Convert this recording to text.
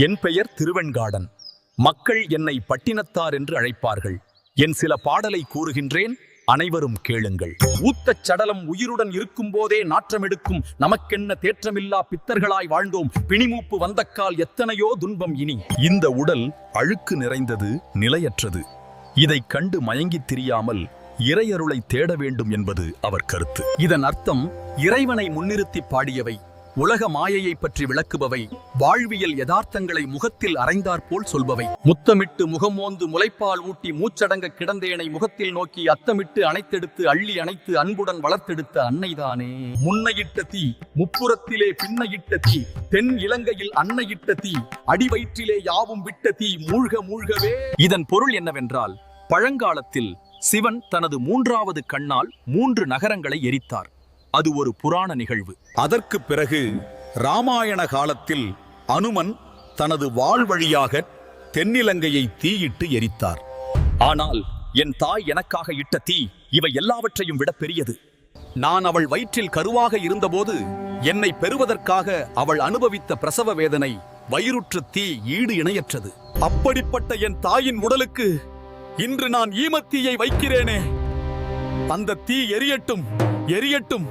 என் பெயர் திருவெண்காடன். மக்கள் என்னை பட்டினத்தார் என்று அழைப்பார்கள். என் சில பாடலை கூறுகின்றேன், அனைவரும் கேளுங்கள். ஊத்தச் சடலம் உயிருடன் இருக்கும் போதே நாற்றமெடுக்கும் நமக்கென்ன தேற்றமில்லா பித்தர்களாய் வாழ்ந்தோம். பிணிமூப்பு வந்தக்கால் எத்தனையோ துன்பம் இனி. இந்த உடல் அழுக்கு நிறைந்தது, நிலையற்றது. இதைக் கண்டு மயங்கித் திரியாமல் இறையருளை தேட வேண்டும் என்பது அவர் கருத்து. இதன் அர்த்தம் இறைவனை முன்னிறுத்தி பாடியவை, உலக மாயையை பற்றி விளக்குபவை, வாழ்வியல் யதார்த்தங்களை முகத்தில் அரைந்தாற்போல் சொல்பவை. முத்தமிட்டு முகமோந்து முளைப்பால் ஊட்டி மூச்சடங்க கிடந்தேனை முகத்தில் நோக்கி அத்தமிட்டு அணைத்தெடுத்து அள்ளி அணைத்து அன்புடன் வளர்த்தெடுத்த அன்னைதானே. முன்னையிட்ட தீ முப்புறத்திலே பின்னையிட்ட தீ, தென் இலங்கையில் அன்னையிட்ட தீ, அடி வயிற்றிலே யாவும் விட்ட தீ மூழ்க மூழ்கவே. இதன் பொருள் என்னவென்றால், பழங்காலத்தில் சிவன் தனது 3வது கண்ணால் 3 நகரங்களை எரித்தார். அது ஒரு புராண நிகழ்வு. அதற்கு பிறகு ராமாயண காலத்தில் அனுமன் தனது வாள் வழியாக தென்னிலங்கையை தீயிட்டு எரித்தார். ஆனால் என் தாய் எனக்காக இட்ட தீ இவை எல்லாவற்றையும் விட பெரியது. நான் அவள் வயிற்றில் கருவாக இருந்தபோது என்னை பெறுவதற்காக அவள் அனுபவித்த பிரசவ வேதனை, வயிறுற்ற தீ ஈடு இணையற்றது. அப்படிப்பட்ட என் தாயின் உடலுக்கு இன்று நான் ஈமத்தீயை வைக்கிறேனே. அந்த தீ எரியட்டும், எரியட்டும்.